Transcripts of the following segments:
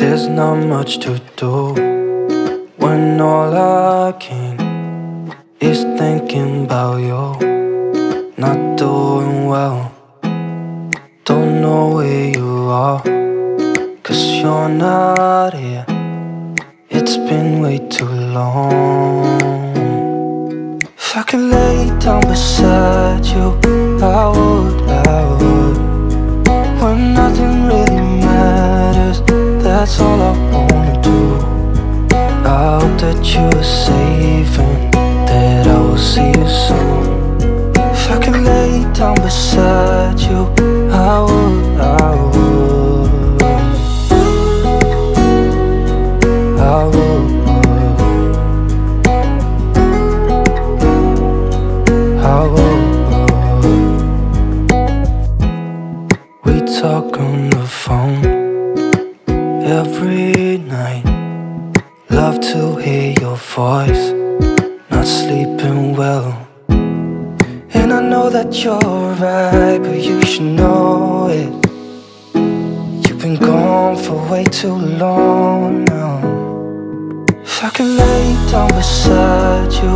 There's not much to do when all I can is thinking about you. Not doing well, don't know where you are, 'cause you're not here. It's been way too long. If I could lay down beside you, I would. When nothing really matters, that's all I wanna do. I hope that you are safe and that I will see you soon. If I could lay down beside you, I would. I would. We talk on the phone every night. Love to hear your voice. Not sleeping well, and I know that you're right, but you should know it. You've been gone for way too long now. If I could lay down beside you,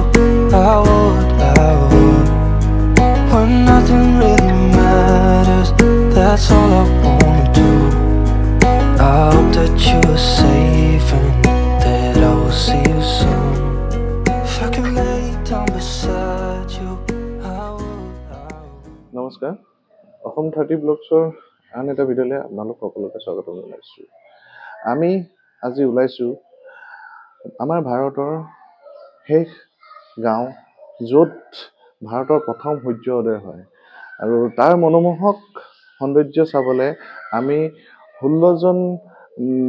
I would. When nothing really matters, that's all I wanna do. I hope that you are safe and that I will see you soon. If I could lay down beside you, I would. নমস্কাৰ অসম 30 ব্লগছৰ আন এটা ভিডিঅ'লৈ আপোনালোক সকলোকে স্বাগতম জনাইছোঁ। আমি আজি ওলাইছোঁ আমাৰ ভাৰতৰ শেষ গাঁও, য'ত ভাৰতৰ প্ৰথম সূৰ্য উদয় হয়, আৰু তাৰ মনোমোহক সৌন্দৰ্য চাবলৈ আমি 16জন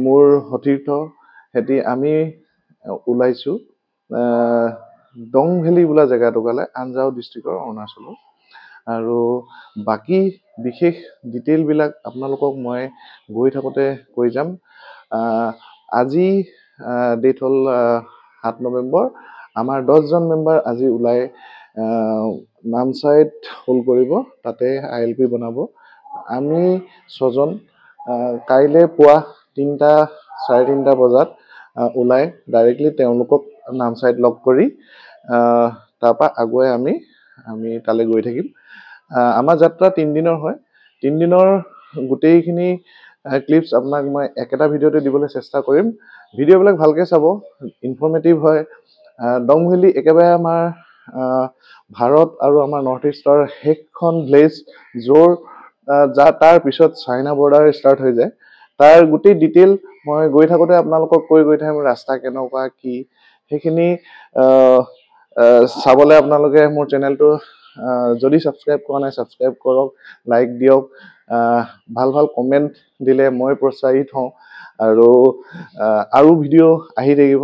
মোৰ সতীৰ্থ হেতি আমি ওলাইছোঁ দং ভেলী বোলা জেগাটুকালৈ, আনজাও ডিষ্ট্ৰিক্টৰ অৰুণাচলৰ। আৰু বাকী বিশেষ ডিটেইলবিলাক আপোনালোকক মই গৈ থাকোঁতে কৈ যাম। আজি ডেট হ'ল 7 নৱেম্বৰ। আমাৰ 10জন মেম্বাৰ আজি ওলাই নামচাইত হোল্ড কৰিব, তাতে ILP বনাব। আমি 6জন কাইলৈ পুৱা 3টা 3:30 বজাত ওলাই ডাইৰেক্টলি তেওঁলোকক নামচাইত লগ কৰি তাৰপৰা আগুৱাই আমি তালৈ গৈ থাকিম। আমাৰ যাত্ৰা 3 দিনৰ হয়। 3 দিনৰ গোটেইখিনি ক্লিপছ আপোনাক মই একেটা ভিডিঅ'তে দিবলৈ চেষ্টা কৰিম। ভিডিঅ'বিলাক ভালকৈ চাব, ইনফৰ্মেটিভ হয়। দং ভেলী একেবাৰে আমাৰ ভাৰত আৰু আমাৰ নৰ্থ ইষ্টৰ শেষখন ভিলেজ, তাৰ পিছত চাইনা বৰ্ডাৰ ষ্টাৰ্ট হৈ যায়। তাৰ গোটেই ডিটেইল মই গৈ থাকোঁতে আপোনালোকক গৈ থাকিম, ৰাস্তা কেনেকুৱা কি সেইখিনি চাবলৈ আপোনালোকে মোৰ চেনেলটো যদি ছাবস্ক্ৰাইব কৰা নাই ছাবস্ক্ৰাইব কৰক, লাইক দিয়ক, ভাল কমেণ্ট দিলে মই প্ৰোৎসাহিত হওঁ। আৰু ভিডিঅ' আহি থাকিব।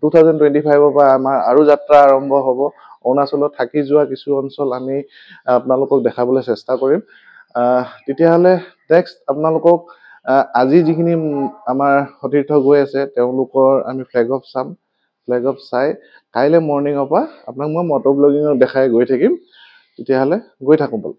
2025ৰ পৰা আমাৰ আৰু যাত্ৰা আৰম্ভ হ'ব। অৰুণাচলত থাকি যোৱা কিছু অঞ্চল আমি আপোনালোকক দেখাবলৈ চেষ্টা কৰিম। তেতিয়াহ'লে নেক্সট আপোনালোকক আজি যিখিনি আমাৰ সতীৰ্থ গৈ আছে তেওঁলোকৰ আমি ফ্লেগ অফ চাম। ফ্লেগ অফ চাই কাইলৈ মৰ্ণিঙৰ পৰা আপোনাক মই মটৰ ব্লগিঙত দেখাই গৈ থাকিম। তেতিয়াহ'লে গৈ থাকোঁ ব'ল।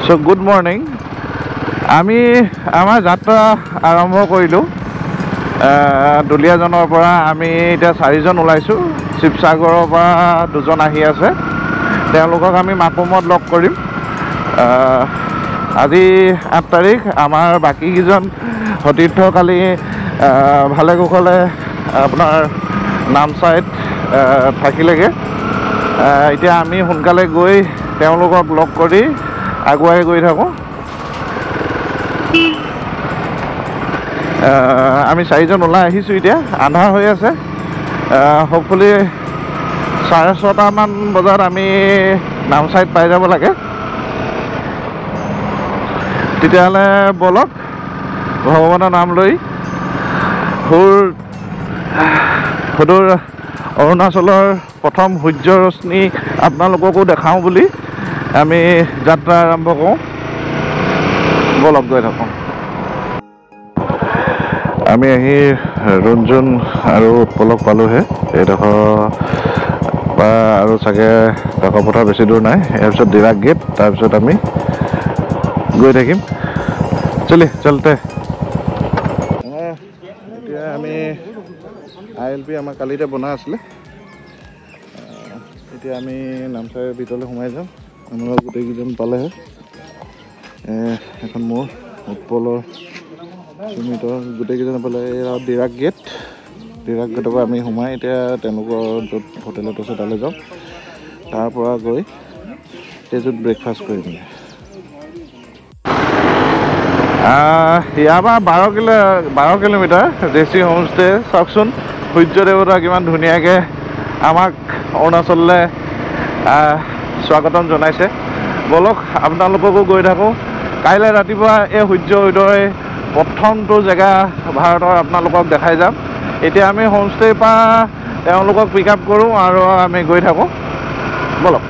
চ' গুড মৰ্ণিং। আমি আমাৰ যাত্ৰা আৰম্ভ কৰিলোঁ দুলীয়াজনৰ পৰা। আমি এতিয়া 4জন ওলাইছোঁ। শিৱসাগৰৰ পৰা 2জন আহি আছে, তেওঁলোকক আমি মাকুমত লগ কৰিম। আজি 8 তাৰিখ। আমাৰ বাকীকেইজন সতীৰ্থ কালি ভালে কুশলে আপোনাৰ নামচাইত থাকিলেগৈ। এতিয়া আমি সোনকালে গৈ তেওঁলোকক লগ কৰি আগুৱাই গৈ থাকোঁ। আমি 4জন ওলাই আহিছোঁ। এতিয়া আন্ধাৰ হৈ আছে। হোপফুলি 6:30মান বজাত আমি নামচাইত পাই যাব লাগে। তেতিয়াহ'লে ব'লক, ভগৱানৰ নাম লৈ সুদূৰ অৰুণাচলৰ প্ৰথম সূৰ্য ৰশ্মি আপোনালোককো দেখাওঁ বুলি আমি যাত্ৰা আৰম্ভ কৰোঁ। ব'লক গৈ থাকোঁ। আমি আহি ৰঞ্জন আৰু উৎপলক পালোহে। এইডোখৰ পৰা আৰু চাগে কাকপথাৰ বেছি দূৰ নাই। ইয়াৰ পিছত ডিৰাগ গেট, তাৰপিছত আমি গৈ থাকিম। চলতে এতিয়া আমি ILP আমাৰ কালিতে বনাই আছিলে। এতিয়া আমি নামচাইৰ ভিতৰলৈ সোমাই যাম। আমাৰ গোটেইকেইজন পালেহে। এখন মোৰ উৎপলৰ সুমিতৰ গোটেইকেইজন পালে। এয়া ডিৰাগ গেটৰ পৰা আমি সোমাই এতিয়া তেওঁলোকৰ য'ত হোটেলত আছে তালৈ যাম। তাৰ পৰা গৈ তেজুত ব্ৰেকফাষ্ট কৰিম। ইয়াৰ পৰা 12 কিলোমিটাৰ জেচি হোমষ্টে। চাওকচোন সূৰ্য দেৱতা কিমান ধুনীয়াকৈ আমাক অৰুণাচললৈ স্বাগতম জনাইছে। বলক আপোনালোককো গৈ থাকোঁ। কাইলৈ ৰাতিপুৱা এই সূৰ্য উদয় প্ৰথমটো জেগা ভাৰতৰ আপোনালোকক দেখাই যাম। এতিয়া আমি হোমষ্টেৰ পৰা তেওঁলোকক পিক আপ কৰোঁ আৰু আমি গৈ থাকোঁ। বলক।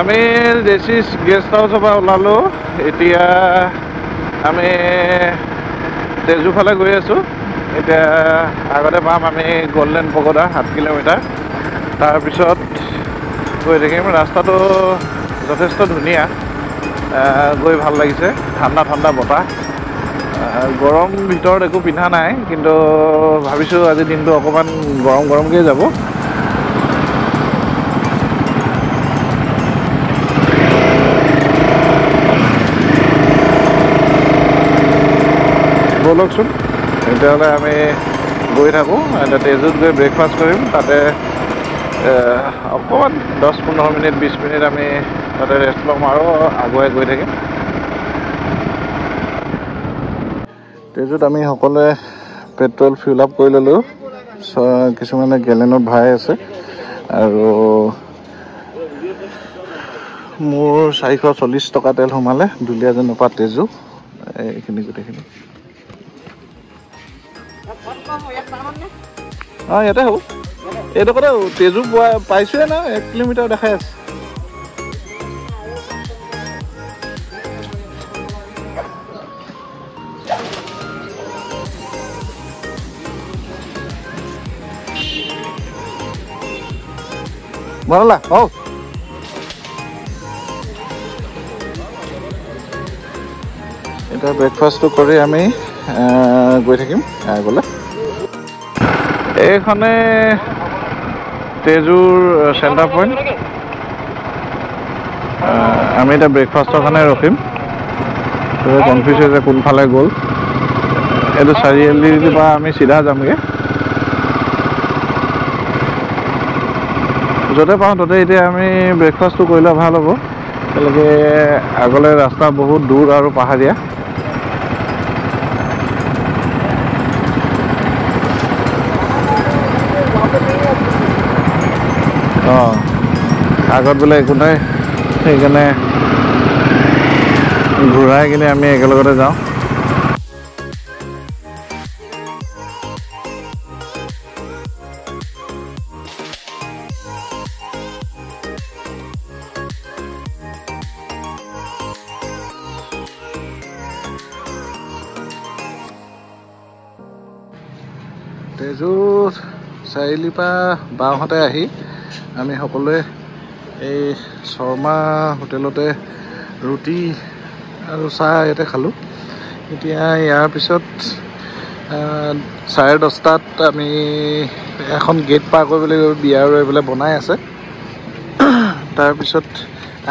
আমি জেচি গেষ্ট হাউচৰ পৰা ওলালোঁ। এতিয়া আমি তেজু ফালে গৈ আছোঁ। এতিয়া আগতে পাম আমি গল্ডেন পগোডা 7 কিলোমিটাৰ। তাৰপিছত গৈ থাকিম। ৰাস্তাটো যথেষ্ট ধুনীয়া, গৈ ভাল লাগিছে। ঠাণ্ডা বতাহ। গৰম ভিতৰত একো পিন্ধা নাই, কিন্তু ভাবিছোঁ আজি দিনটো অকণমান গৰমকৈ যাব। বলকচোন তেতিয়াহ'লে আমি গৈ থাকোঁ। এতিয়া তেজুত গৈ ব্ৰেকফাষ্ট কৰিম। তাতে অকণমান 10-15 মিনিট 20 মিনিট আমি তাতে ৰেষ্ট ল'ম আৰু আগুৱাই গৈ থাকিম। তেজুত আমি সকলোৱে পেট্ৰল ফিল আপ কৰি ল'লোঁ। কিছুমানে গেলেনত ভৰাই আছে আৰু মোৰ 440 টকা তেল সোমালে দুলীয়াজানৰ পৰা তেজু। এইখিনি গোটেইখিনি ইয়াতে হ'ব। এইডোখৰতে তেজু পাইছোঁৱে না, 1 কিলোমিটাৰ দেখাই আছে। বনালা এতিয়া ব্ৰেকফাষ্টটো কৰি আমি গৈ থাকিম আগলৈ। এইখনে তেজুৰ চেণ্টাৰ পইণ্ট। আমি এতিয়া ব্ৰেকফাষ্টৰ কাৰণে ৰখিম। কনফিউজ হৈছে কোনফালে গ'ল। এইটো চাৰিআলিৰ পৰা আমি চিধা যামগৈ। য'তে পাওঁ ত'তে এতিয়া আমি ব্ৰেকফাষ্টটো কৰিলে ভাল হ'ব। একেলগে আগলৈ ৰাস্তা বহুত দূৰ আৰু পাহাৰীয়া। আগত বোলে একো নাই, সেইকাৰণে ঘূৰাই কিনে আমি একেলগতে যাওঁ। তেজু চাৰিআলিৰ পৰা বাওঁহাতে আহি আমি সকলোৱে এই শৰ্মা হোটেলতে ৰুটি আৰু চাহ ইয়াতে খালোঁ। এতিয়া ইয়াৰ পিছত 10:30 আমি এখন গেট পাৰ কৰিবলৈ বিয়াৰ এইফালে বনাই আছে। তাৰপিছত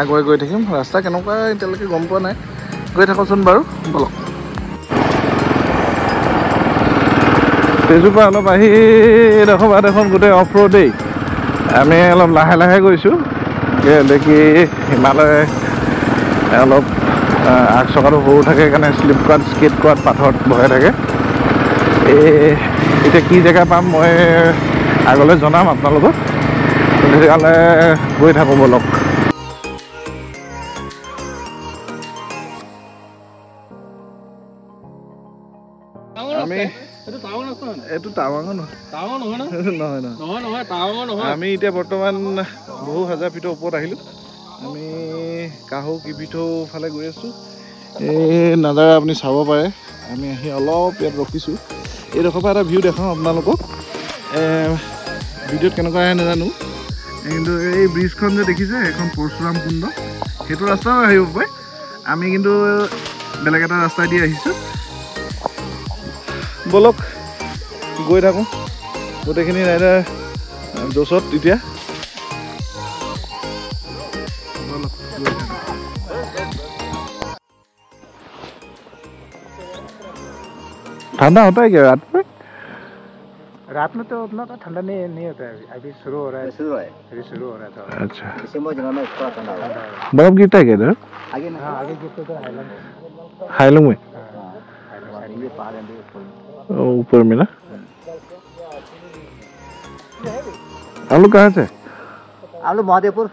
আগুৱাই গৈ থাকিম। ৰাস্তা কেনেকুৱা এতিয়ালৈকে গম পোৱা নাই, গৈ থাকোঁচোন বাৰু বলক ষ্টেজৰ পৰা অলপ আহি এইডোখৰ বাট এখন গোটেই অফ ৰোডেই আমি অলপ লাহে লাহে গৈছোঁ দেখি হিমালয় অলপ আগ চকাটো সৰু থাকে সেইকাৰণে শ্লিপ কৰাত স্কেট কৰাত পাথৰত ভয় থাকে এতিয়া কি জেগা পাম মই আগলৈ জনাম আপোনালোকক তেতিয়াহ'লে গৈ থাকোঁ বলক আমি এইটো টাৱাঙৰ নহয় আমি এতিয়া বৰ্তমান বহু হাজাৰ ফিটৰ ওপৰত আহিলোঁ আমি কাহু কিবিথৌ ফালে গৈ আছোঁ এই নাজাৰা আপুনি চাব পাৰে আমি আহি অলপ ইয়াত ৰখিছোঁ এইডোখৰ পৰা এটা ভিউ দেখাওঁ আপোনালোকক ভিডিঅ'ত কেনেকুৱা আহে নাজানো কিন্তু এই ব্ৰিজখন যে দেখিছে সেইখন পৰশুৰাম কুণ্ড সেইটো ৰাস্তাও আহিব পাৰে আমি কিন্তু বেলেগ এটা ৰাস্তাই দি আহিছোঁ বলক গৈ থাকোঁ গোটেইখিনি ৰাইডাৰ জছত এতিয়া ठंडा होता है क्या रात में रात में तो उतना तो ठंडा नहीं होता है अभी शुरू हो रहा है अभी शुरू हो रहा है तो अच्छा दिसंबर जनवरी में थोड़ा ठंडा होगा बर्फ गिरता है क्या इधर आगे ना आगे गिरते तो हाईलैंड में ये पहाड़ है ऊपर में ना आप लोग कहाँ से हम लोग महादेवपुर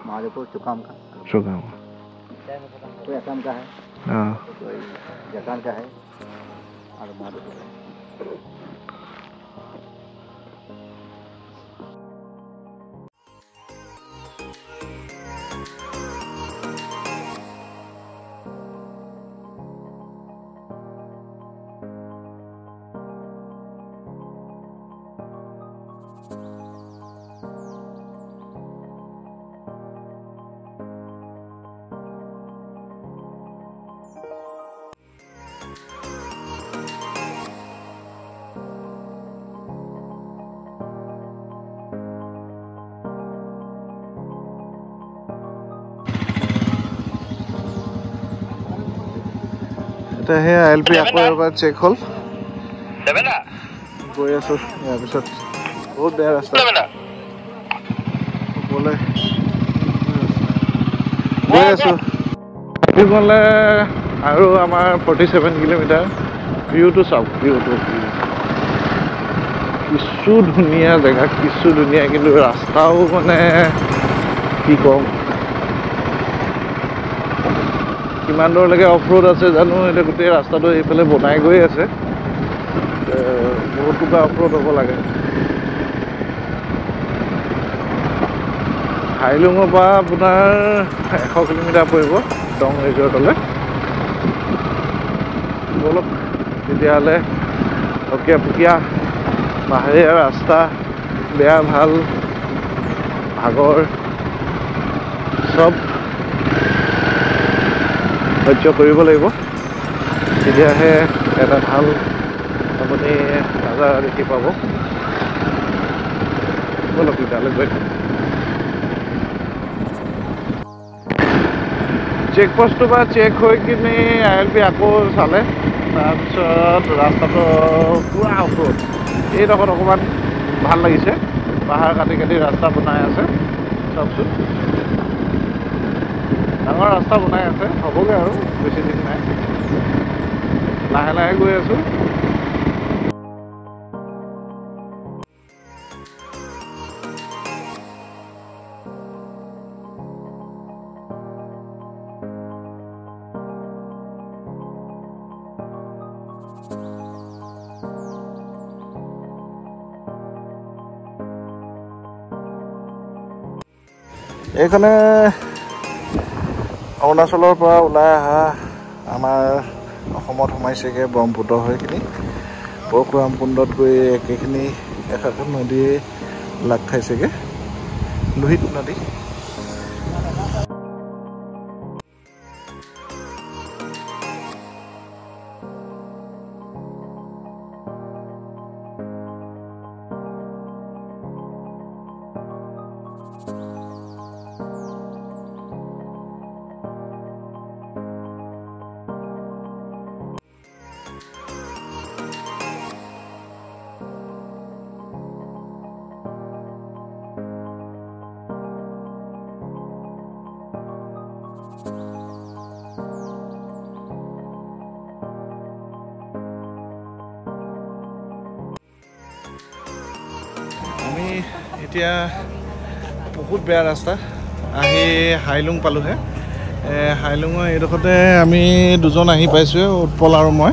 महादेवपुर चुकाम का कोई असम का है हाँ कोई जापान का है और महादेवपुर है এটা হে এলপি আকৌ এবাৰ চেক হ'ল গৈ আছোঁ ইয়াৰ পিছত বহুত বেয়া ৰাস্তা গ'লে গৈ আছোঁ গ'লে আৰু আমাৰ 47 কিলোমিটাৰ ভিউটো চাওক ভিউটো কিছু ধুনীয়া জেগা কিছু ধুনীয়া কিন্তু ৰাস্তাও মানে কি ক'ম কিমান দূৰলৈকে অফ ৰোড আছে জানো এতিয়া গোটেই ৰাস্তাটো এইফালে বনাই গৈ আছে বহুত টুকুৰা অফ ৰোড হ'ব লাগে হাইলুঙৰ পৰা আপোনাৰ 100 কিলোমিটাৰ পৰিব দং ৰিজৰ্টলৈ বলক তেতিয়াহ'লে অকীয়া পুকীয়া পাহাৰীয়া ৰাস্তা বেয়া ভাল ভাগৰ চব সহ্য কৰিব লাগিব তেতিয়াহে এটা ভাল আপুনি নাজাৰা দেখি পাব বলক তেতিয়াহ'লে গৈ থাকক চেকপোষ্টটোৰ পৰা চেক হৈ কিনি ILP আকৌ চালে তাৰপিছত ৰাস্তাটো পুৰা অফৰোড এইডোখৰত অকণমান ভাল লাগিছে পাহাৰ কাটি কাটি ৰাস্তা বনাই আছে চাওকচোন ডাঙৰ ৰাস্তা বনাই আছে হ'বগৈ আৰু বেছি দিন নাই লাহে লাহে গৈ আছোঁ এইখনে অৰুণাচলৰ পৰা ওলাই অহা আমাৰ অসমত সোমাইছেগৈ ব্ৰহ্মপুত্ৰ হৈ কিনি পৰশুৰাম কুণ্ডত গৈ একেখিনি এখন নদী লাগ খাইছেগৈ লোহিত নদী এতিয়া বহুত বেয়া ৰাস্তা আহি হাইলুং পালোঁহে হাইলুঙৰ এইডোখৰতে আমি দুজন আহি পাইছোঁ উৎপল আৰু মই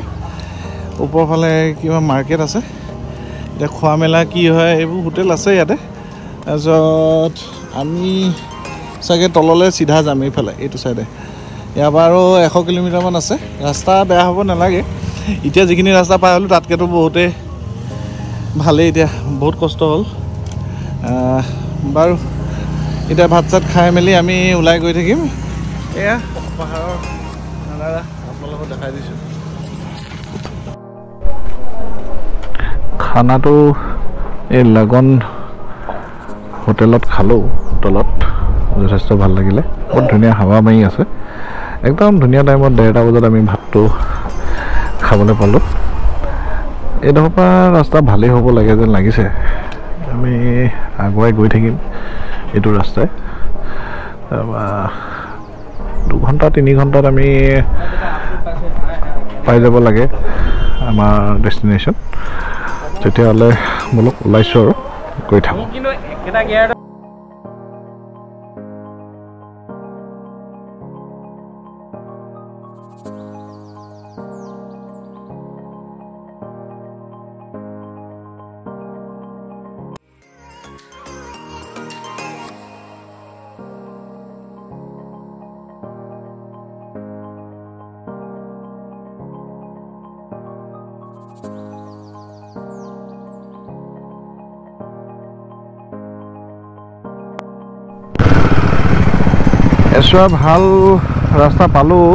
ওপৰৰ ফালে কিবা মাৰ্কেট আছে এতিয়া খোৱা মেলা কি হয় এইবোৰ হোটেল আছে ইয়াতে তাৰপিছত আমি চাগে তললৈ চিধা যাম এইফালে এইটো চাইডে ইয়াৰ পৰা আৰু 100 কিলোমিটাৰমান আছে ৰাস্তা বেয়া হ'ব নালাগে এতিয়া যিখিনি ৰাস্তা পাই হ'লোঁ তাতকৈতো বহুতেই ভালেই এতিয়া বহুত কষ্ট হ'ল বাৰু এতিয়া ভাত চাত খাই মেলি আমি ওলাই গৈ থাকিম এয়া পাহাৰৰ নালাৰা আপোনালোকক দেখাই দিছোঁ খানাটো এই লাগন হোটেলত খালোঁ তলত যথেষ্ট ভাল লাগিলে বহুত ধুনীয়া হাৱা মাৰি আছে একদম ধুনীয়া টাইমত 1:30 বজাত আমি ভাতটো খাবলৈ পালোঁ এইডোখৰ পৰা ৰাস্তা ভালেই হ'ব লাগে যেন লাগিছে আমি আগুৱাই গৈ থাকিম এইটো ৰাস্তাই তাৰপৰা 2 ঘণ্টা 3 ঘণ্টাত আমি পাই যাব লাগে আমাৰ ডেষ্টিনেশ্যন তেতিয়াহ'লে বলক ওলাইছোঁ আৰু গৈ থাকোঁ এছোৱা ভাল ৰাস্তা পালোঁ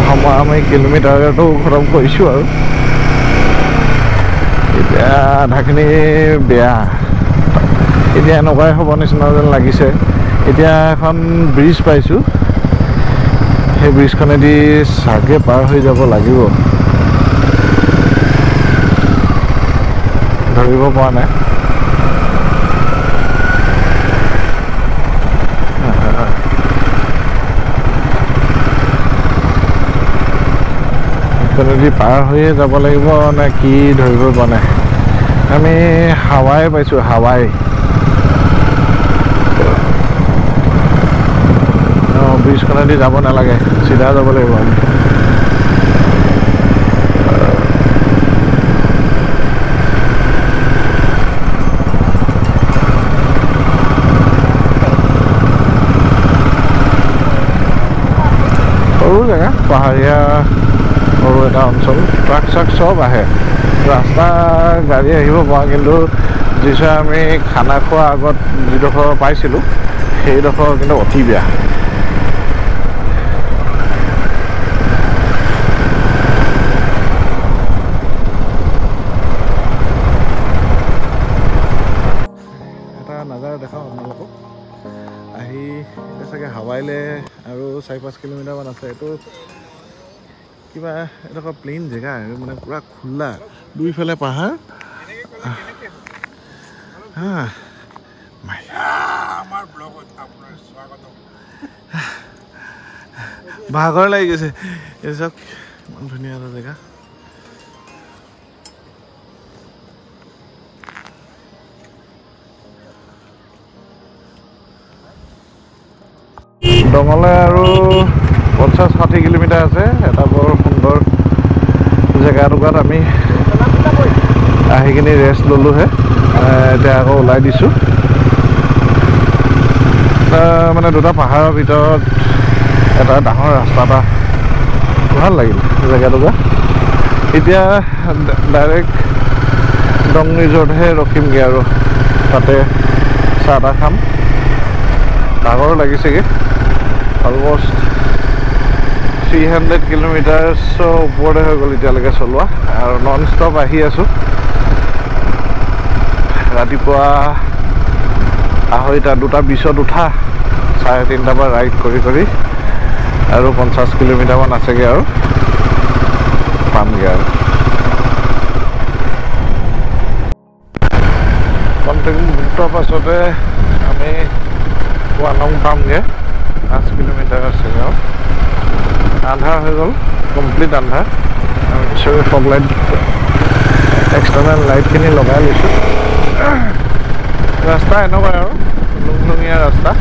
সময় আমি কিলোমিটাৰটো খতম কৰিছোঁ আৰু এতিয়া আধাখিনি বেয়া এতিয়া এনেকুৱাই হ'ব নিচিনা যেন লাগিছে এতিয়া এখন ব্ৰিজ পাইছোঁ সেই ব্ৰিজখনেদি চাগে পাৰ হৈ যাব লাগিব ধৰিব পৰা নাই যদি পাৰ হৈয়ে যাব লাগিব নে কি ধৰিব পৰা নাই আমি হাৱাই পাইছোঁ হাৱাই ব্ৰিজখনেদি যাব নালাগে চিধা যাব লাগিব আমি সৰু জেগা পাহাৰীয়া সৰু এটা অঞ্চল ট্ৰাক চাক চব আহে ৰাস্তা গাড়ী আহিব পৰা কিন্তু যিচা আমি খানা খোৱা আগত যিডোখৰ পাইছিলোঁ সেইডোখৰ কিন্তু অতি বেয়া এটা নাজাৰা দেখাওঁ আপোনালোকক আহি এতিয়া চাগে হাৱাইলৈ আৰু 4-5 কিলোমিটাৰমান আছে এইটো কিবা এডোখৰ প্লেইন জেগা মানে পুৰা খোলা দুইফালে পাহাৰ ভাগৰ লাগি গৈছে এই চব ইমান ধুনীয়া এটা জেগা দঙলে আৰু 50-60 কিলোমিটাৰ আছে এটা বৰ সুন্দৰ জেগাটুকুৰাত আমি আহি কিনি ৰেষ্ট ল'লোঁহে এতিয়া আকৌ ওলাই দিছোঁ মানে দুটা পাহাৰৰ ভিতৰত এটা ডাঙৰ ৰাস্তা এটা ভাল লাগিল জেগাটুকুৰা এতিয়া ডাইৰেক্ট দং ৰিজৰ্টহে ৰখিমগৈ আৰু তাতে চাহ তাহ খাম ভাগৰ লাগিছেগৈ অলমষ্ট 300 কিলোমিটাৰ্ছৰ ওপৰতে হৈ গ'ল এতিয়ালৈকে চলোৱা আৰু নন ষ্টপ আহি আছোঁ ৰাতিপুৱা 2:20 উঠা 3:30 পৰা ৰাইড কৰি আৰু 50 কিলোমিটাৰমান আছেগৈ আৰু পামগৈ আৰু কণ্টেক্টৰ পাছতে আমি ৱালং পামগৈ 5 কিলোমিটাৰ আছেগৈ আৰু আন্ধাৰ হৈ গ'ল কমপ্লিট আন্ধাৰ আমি পিছৰে ফগ লাইট এক্সটাৰ্নেল লাইটখিনি লগাই লৈছোঁ ৰাস্তা এনেকুৱা আৰু লুংলুঙীয়া ৰাস্তা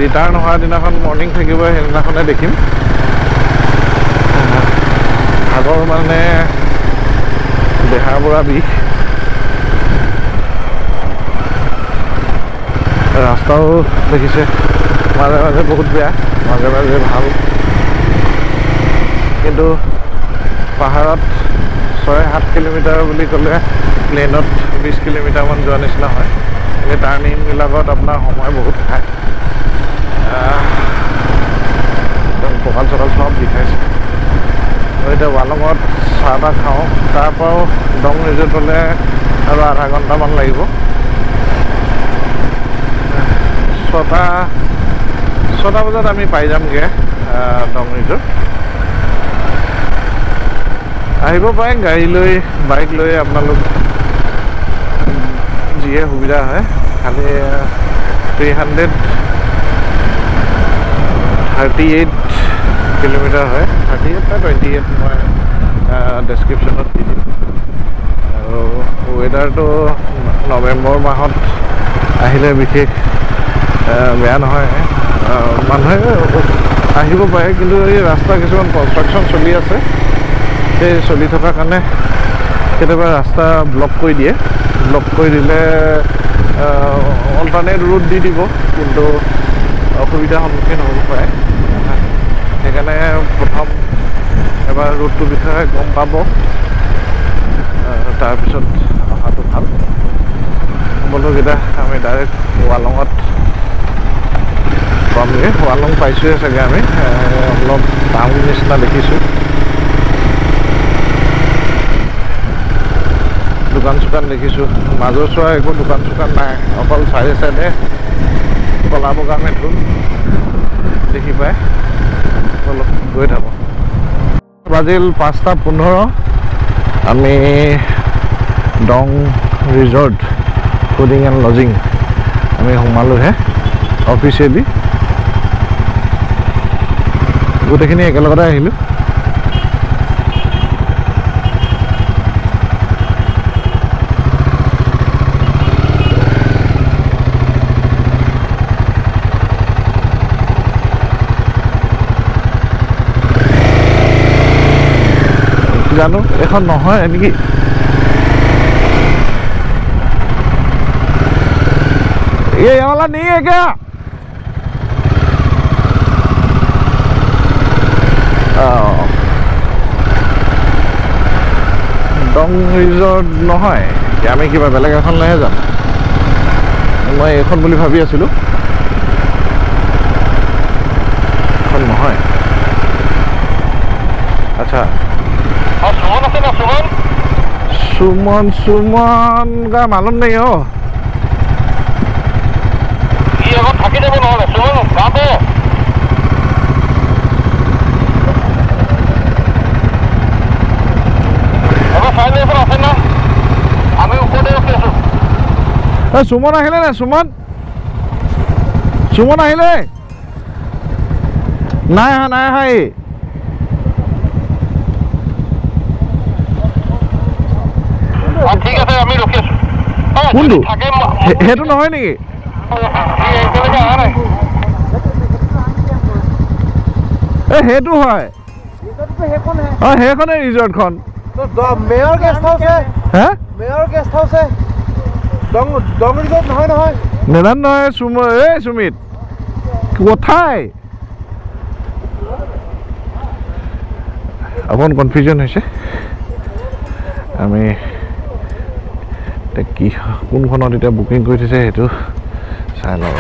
ৰিটাৰ্ণ হোৱাৰ দিনাখন মৰ্ণিং থাকিব সেইদিনাখনে দেখিম আগৰ মানে দেহাৰ পৰা বিষ ৰাস্তাও দেখিছে মাজে মাজে বহুত বেয়া মাজে মাজে ভাল কিন্তু পাহাৰত 6-7 কিলোমিটাৰ বুলি ক'লে প্লেনত 20 কিলোমিটাৰমান যোৱা নিচিনা হয় এই টাৰ্ণিংবিলাকত আপোনাৰ সময় বহুত খায় কঁকাল চকাল চব বিষাইছে এতিয়া ৱালঙত চাহ তাহ খাওঁ তাৰপৰাও দং ৰিজৰ্টলৈ আৰু আধা ঘণ্টামান লাগিব 6টা বজাত আমি পাই যামগৈ দং ৰিজৰ্ট আহিব পাৰে গাড়ী লৈ বাইক লৈ আপোনালোক যিয়ে সুবিধা হয় খালি 338 কিলোমিটাৰ হয় 38 বা 28 মই ডেছক্ৰিপশ্যনত দি দিম আৰু ৱেডাৰটো নৱেম্বৰ মাহত আহিলে বিশেষ বেয়া নহয় মানুহে আহিব পাৰে কিন্তু এই ৰাস্তা কিছুমান কনষ্ট্ৰাকশ্যন চলি আছে সেই চলি থকাৰ কাৰণে কেতিয়াবা ৰাস্তা ব্লক কৰি দিয়ে ব্লক কৰি দিলে অল্টাৰনেট ৰুট দি দিব কিন্তু অসুবিধাৰ সন্মুখীন হ'ব পাৰে সেইকাৰণে প্ৰথম এবাৰ ৰুটটোৰ বিষয়ে গম পাব তাৰপিছত অহাটো ভাল বন্ধুকেইটা আমি ডাইৰেক্ট ৱালঙত পামগৈ ৱালং পাইছোঁহে চাগে আমি অলপ টাউন নিচিনা দেখিছোঁ দোকান চোকান দেখিছোঁ মাজৰ চোৱা একো দোকান চোকান নাই অকল চাইডে চাইডে কলা বগা মেট্ৰোল দেখি পায় অলপ গৈ থাকোঁ বাজিল 5:15 আমি দং ৰিজৰ্ট ফুডিং এণ্ড লজিং আমি সোমালোহে অফিচিয়েলি গোটেইখিনি একেলগতে আহিলোঁ জানো এখন নহয় নেকি ये वाला नहीं है क्या দং ৰিজৰ্ট নহয় আমি কিবা বেলেগ এখনলৈহে যাম মই এইখন বুলি ভাবি আছিলোঁ এখন নহয় আচ্ছা सुमन सुमन का मालूम नहीं हो ये अगर थके देबो নহলে सुमन गाबो अब फाइल पर আছে না আমি উপরে আছো এ সুমন আহিলে না সুমন সুমন আহিলে নাই হাই ঠিক আছে আমি ৰখি আছো কোনটো হেতু নহয় নেকি এ হেতু হয় হেখনে ৰিজৰ্টখন মেয়ৰ গেষ্ট হাউচ হে মেয়ৰ গেষ্ট হাউচ দং ৰিজৰ্ট নহয় নেজান নহয় সুমিত কোথায় অকণ কনফিউজন হৈছে আমি কি কোনখনত এতিয়া বুকিং কৰি থৈছে সেইটো চাই লওঁ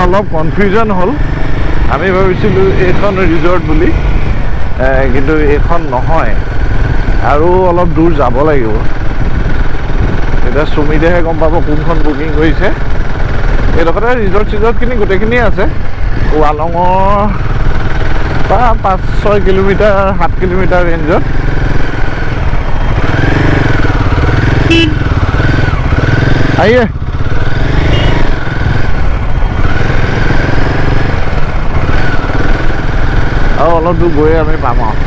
অলপ কনফিউজন হ'ল আমি ভাবিছিলোঁ এইখন ৰিজৰ্ট বুলি কিন্তু এইখন নহয় আৰু অলপ দূৰ যাব লাগিব এতিয়া সুমিতেহে গম পাব কোনখন বুকিং কৰিছে এইডোখৰতে ৰিজৰ্টখিনি গোটেইখিনিয়ে আছে ৱালঙৰ বা 5-6 কিলোমিটাৰ 7 কিলোমিটাৰ ৰেঞ্জত আহিয়ে আৰু অলপ দূৰ গৈ আমি পাম আৰু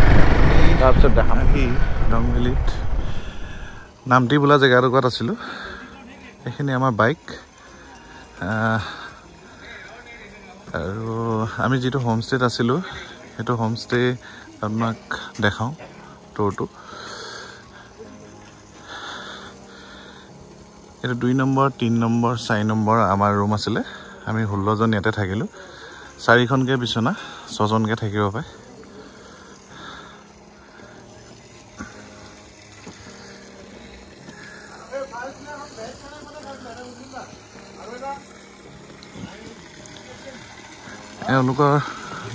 তাৰপিছত দেখাম ডং ভেলীত নামটি বোলা জেগাটুকুৰাত আছিলোঁ। এইখিনি আমাৰ বাইক আৰু আমি যিটো হোমষ্টেত আছিলোঁ সেইটো হোমষ্টে আপোনাক দেখাওঁ টুৰটো। এইটো 2 নম্বৰ 3 নম্বৰ 4 নম্বৰ আমাৰ ৰুম আছিলে। আমি 16 জন ইয়াতে থাকিলোঁ। 4খনকৈ বিচনা 6জনকৈ থাকিব পাৰে। এওঁলোকৰ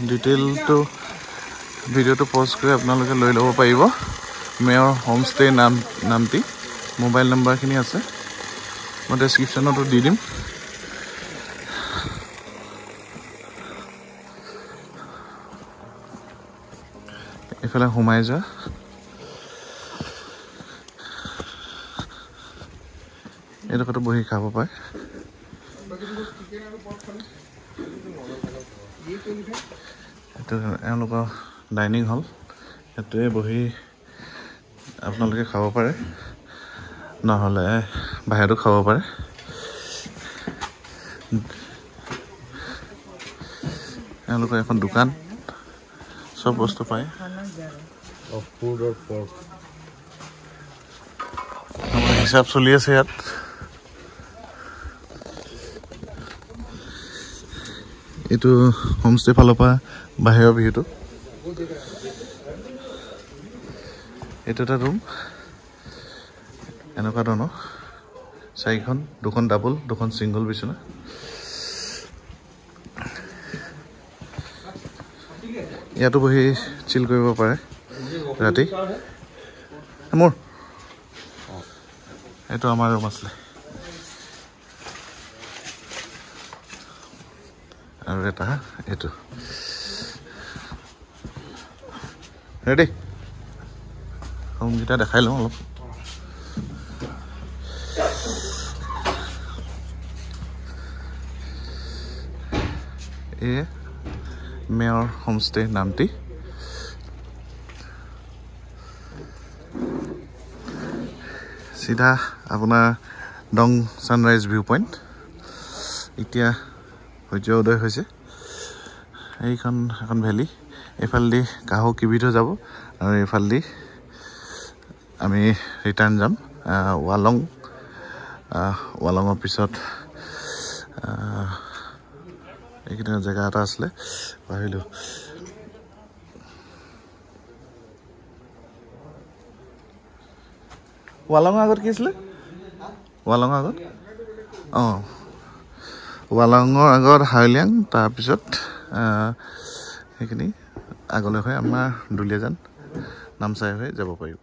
ডিটেইলটো ভিডিঅ'টো প'ষ্ট কৰি আপোনালোকে লৈ ল'ব পাৰিব। মেয়ৰ হোমষ্টে নামটি মোবাইল নম্বৰখিনি আছে, মই ডেছক্ৰিপশ্যনতো দি দিম। এইফালে সোমাই যোৱা এইডোখৰতো বহি খাব পাৰে। এইটো এওঁলোকৰ ডাইনিং হল, সেইটোৱে বহি আপোনালোকে খাব পাৰে, নহ'লে বাহিৰতো খাব পাৰে। এওঁলোকৰ এখন দোকান, চব বস্তু পায়। হিচাপ চলি আছে ইয়াত। এইটো হোমষ্টে ফালৰ পৰা বাহিৰৰ ভিউটো। এইটো এটা ৰুম, এনেকুৱা ধৰণৰ 4খন, 2খন ডাবল 2খন ছিংগল বিচনা। ইয়াতো বহি চিল কৰিব পাৰে ৰাতি। মোৰ এইটো আমাৰ ৰুম আছিলে। আৰু এটা এইটো ৰেডি। ৰুমকেইটা দেখাই লওঁ অলপ। মেয়ৰ হোমষ্টে নামটি। চিধা আপোনাৰ ডং ছানৰাইজ ভিউ পইণ্ট। এতিয়া সূৰ্য উদয় হৈছে। এইখন এখন ভেলী, এইফালেদি কাহো কিবিটো যাব আৰু এইফালেদি আমি ৰিটাৰ্ণ যাম ৱালঙৰ পিছত এইকেইটা জেগা এটা আছিলে পাহৰিলোঁ। ৱালঙৰ আগত কি আছিলে? ৱালঙৰ আগত ৱালঙৰ আগত হাইলিয়াং, তাৰপিছত সেইখিনি আগলৈ হৈ আমাৰ দুলীয়াজান নামচাই হৈ যাব পাৰিব।